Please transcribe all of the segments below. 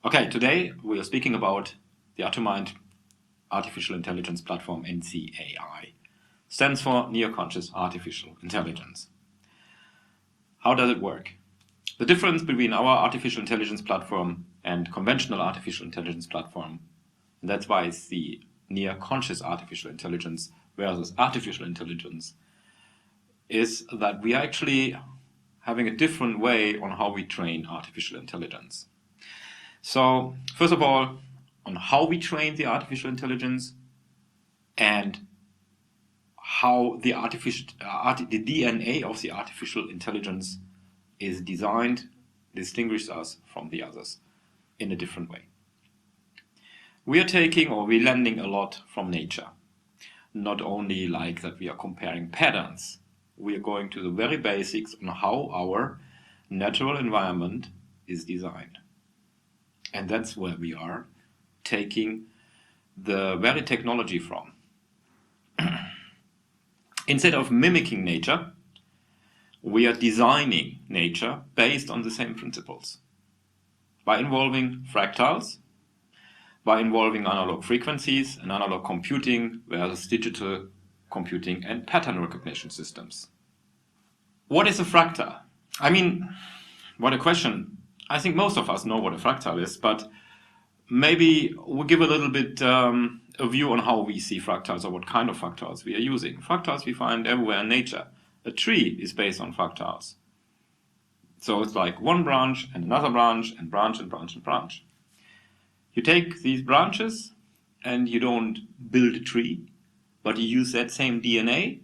Okay, today we are speaking about the Atomind Artificial Intelligence Platform, NCAI. Stands for Near Conscious Artificial Intelligence. How does it work? The difference between our artificial intelligence platform and conventional artificial intelligence platform, and that's why it's the near conscious artificial intelligence versus artificial intelligence, is that we are actually having a different way on how we train artificial intelligence. So, first of all, on how we train the artificial intelligence and how the DNA of the artificial intelligence is designed distinguishes us from the others in a different way. We are taking or we're learning a lot from nature. Not only like that we are comparing patterns, we are going to the very basics on how our natural environment is designed. And that's where we are taking the very technology from. Instead of mimicking nature, we are designing nature based on the same principles. By involving fractals, by involving analog frequencies and analog computing versus digital computing and pattern recognition systems. What is a fractal? I mean, what a question. I think most of us know what a fractal is, but maybe we'll give a little bit a view on how we see fractals or what kind of fractals we are using. Fractals we find everywhere in nature. A tree is based on fractals. So it's like one branch and another branch and branch and branch and branch. You take these branches and you don't build a tree, but you use that same DNA.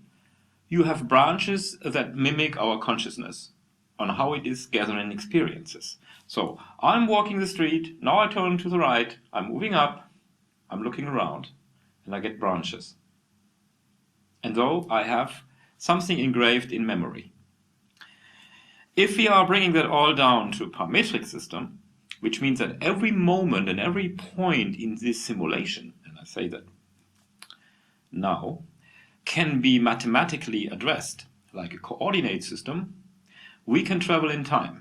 You have branches that mimic our consciousness on how it is gathering experiences. So I'm walking the street, now I turn to the right, I'm moving up, I'm looking around, and I get branches. And so I have something engraved in memory. If we are bringing that all down to a parametric system, which means that every moment and every point in this simulation, and I say that now, can be mathematically addressed like a coordinate system, we can travel in time.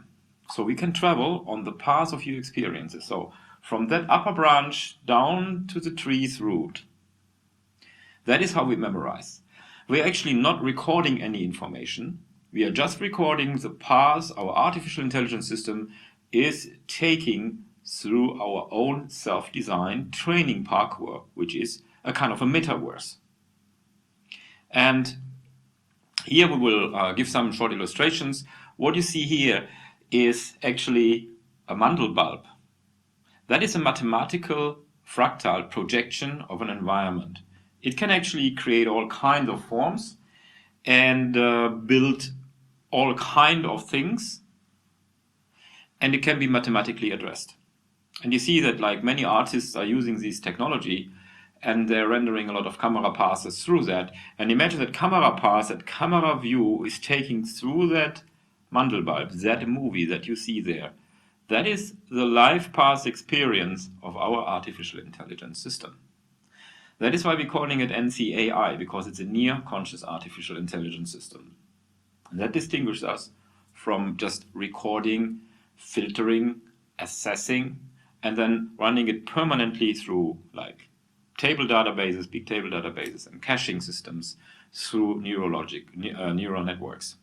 So we can travel on the path of your experiences. So from that upper branch down to the tree's root. That is how we memorize. We're actually not recording any information. We are just recording the path our artificial intelligence system is taking through our own self-designed training parkour, which is a kind of a metaverse. And here we will give some short illustrations. What you see here is actually a Mandelbulb. That is a mathematical fractal projection of an environment. It can actually create all kinds of forms and build all kinds of things, and it can be mathematically addressed. And you see that like many artists are using this technology and they're rendering a lot of camera passes through that. And imagine that camera pass, that camera view is taking through that Mandelbulb, that movie that you see there. That is the life path experience of our artificial intelligence system. That is why we're calling it NCAI, because it's a near conscious artificial intelligence system. And that distinguishes us from just recording, filtering, assessing, and then running it permanently through like table databases, big table databases, and caching systems through neural networks.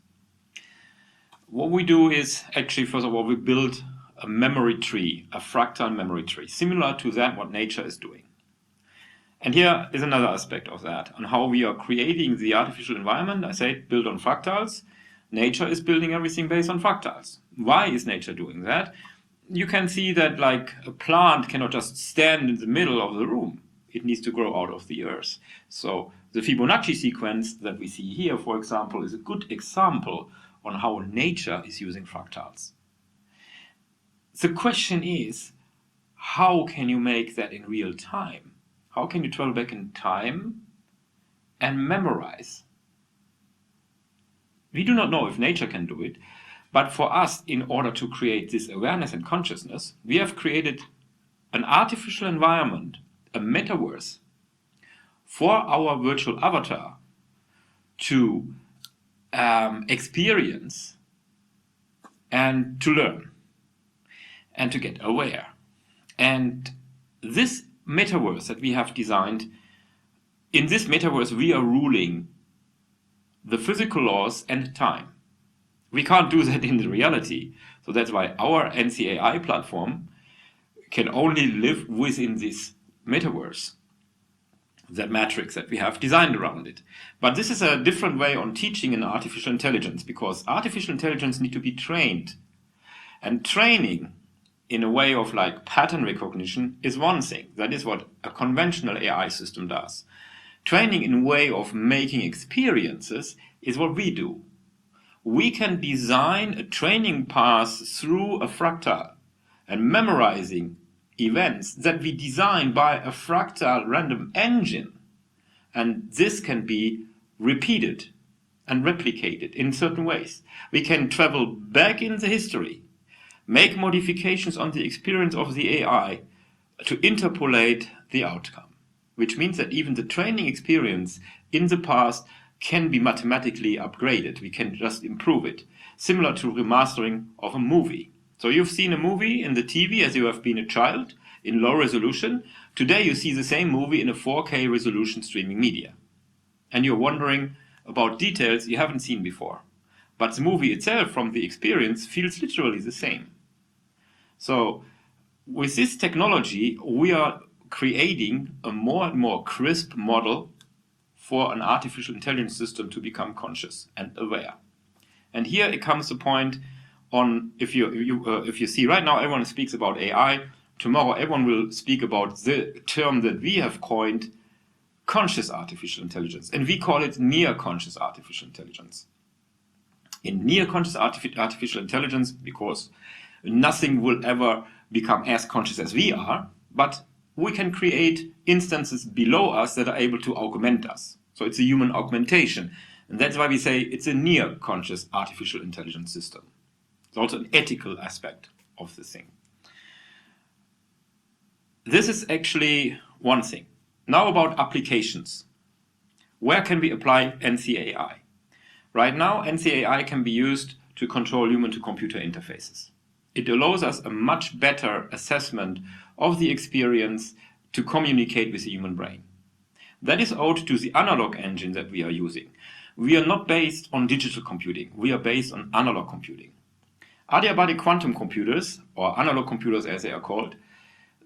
What we do is actually, first of all, we build a memory tree, a fractal memory tree, similar to that what nature is doing. And here is another aspect of that, on how we are creating the artificial environment. I say built on fractals. Nature is building everything based on fractals. Why is nature doing that? You can see that like a plant cannot just stand in the middle of the room. It needs to grow out of the earth. So the Fibonacci sequence that we see here, for example, is a good example on how nature is using fractals. The question is, how can you make that in real time? How can you travel back in time and memorize? We do not know if nature can do it, but for us, in order to create this awareness and consciousness, we have created an artificial environment, a metaverse, for our virtual avatar to experience and to learn and to get aware. And this metaverse that we have designed, in this metaverse we are ruling the physical laws and time. We can't do that in the reality. So that's why our NCAI platform can only live within this metaverse, that matrix that we have designed around it. But this is a different way on teaching in artificial intelligence, because artificial intelligence need to be trained. And training in a way of like pattern recognition is one thing. That is what a conventional AI system does. Training in a way of making experiences is what we do. We can design a training path through a fractal and memorizing events that we design by a fractal random engine. And this can be repeated and replicated in certain ways. We can travel back in the history, make modifications on the experience of the AI to interpolate the outcome, which means that even the training experience in the past can be mathematically upgraded. We can just improve it, similar to remastering of a movie. So you've seen a movie in the TV as you have been a child in low resolution. Today you see the same movie in a 4K resolution streaming media. And you're wondering about details you haven't seen before. But the movie itself from the experience feels literally the same. So with this technology, we are creating a more and more crisp model for an artificial intelligence system to become conscious and aware. And here it comes the point on, if you see right now everyone speaks about AI, tomorrow everyone will speak about the term that we have coined, conscious artificial intelligence, and we call it near conscious artificial intelligence. In near conscious artificial intelligence, because nothing will ever become as conscious as we are, but we can create instances below us that are able to augment us. So it's a human augmentation. And that's why we say it's a near conscious artificial intelligence system. It's also an ethical aspect of the thing. This is actually one thing. Now about applications. Where can we apply NCAI? Right now, NCAI can be used to control human-to-computer interfaces. It allows us a much better assessment of the experience to communicate with the human brain. That is owed to the analog engine that we are using. We are not based on digital computing. We are based on analog computing. Adiabatic quantum computers, or analog computers as they are called,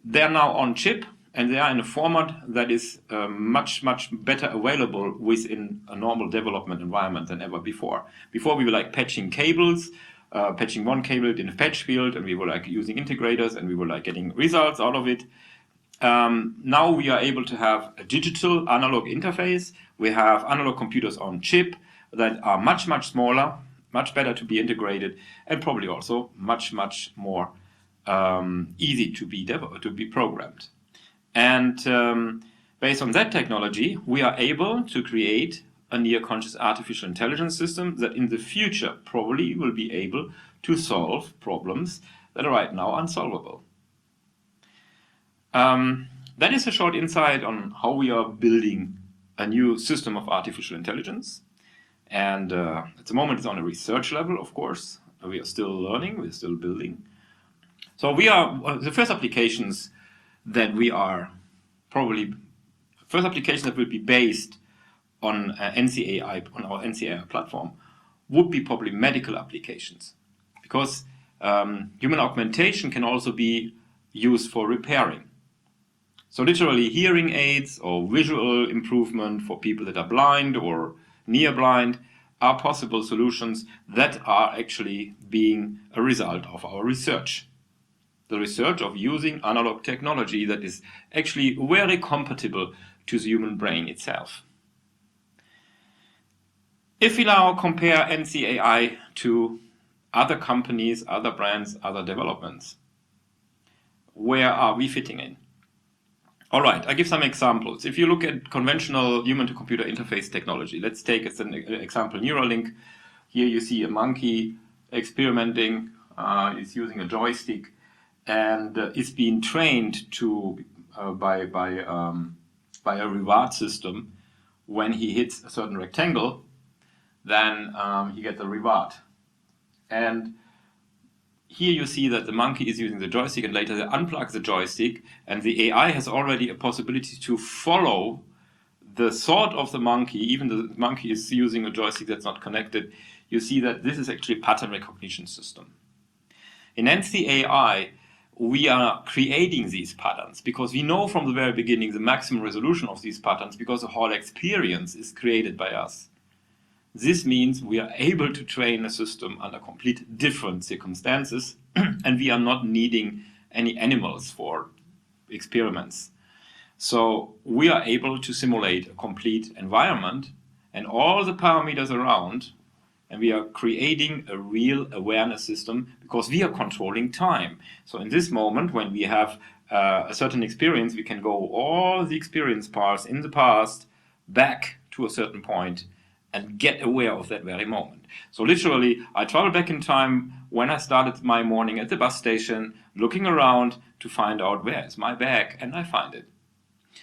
they are now on chip, and they are in a format that is much better available within a normal development environment than ever before. Before we were like patching cables, patching one cable in a patch field, and we were like using integrators, and we were like getting results out of it. Now we are able to have a digital analog interface. We have analog computers on chip that are much smaller, much better to be integrated, and probably also much more easy to be programmed. And based on that technology, we are able to create a near-conscious artificial intelligence system that in the future probably will be able to solve problems that are right now unsolvable. That is a short insight on how we are building a new system of artificial intelligence. And at the moment it's on a research level, of course. We are still learning, we're still building. So we are, the first applications that we are probably, first application that will be based on NCAI, on our NCAI platform, would be probably medical applications. Because human augmentation can also be used for repairing. So literally hearing aids or visual improvement for people that are blind or near blind are possible solutions that are actually being a result of our research. The research of using analog technology that is actually very compatible to the human brain itself. If we now compare NCAI to other companies, other brands, other developments, where are we fitting in? All right, I give some examples. If you look at conventional human-to-computer interface technology, let's take as an example Neuralink. Here you see a monkey experimenting, is using a joystick, and is being trained to by a reward system. When he hits a certain rectangle, then he gets a reward. And here you see that the monkey is using the joystick, and later they unplug the joystick, and the AI has already a possibility to follow the thought of the monkey, even though the monkey is using a joystick that's not connected. You see that this is actually a pattern recognition system. In NCAI, we are creating these patterns because we know from the very beginning the maximum resolution of these patterns because the whole experience is created by us. This means we are able to train a system under complete different circumstances and we are not needing any animals for experiments. So we are able to simulate a complete environment and all the parameters around, and we are creating a real awareness system because we are controlling time. So in this moment, when we have a certain experience, we can go all the experience paths in the past back to a certain point and get aware of that very moment. So literally, I travel back in time when I started my morning at the bus station, looking around to find out where is my bag, and I find it.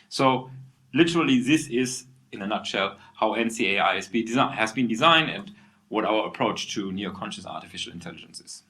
So literally, this is, in a nutshell, how NCAI has been designed and what our approach to near-conscious artificial intelligence is.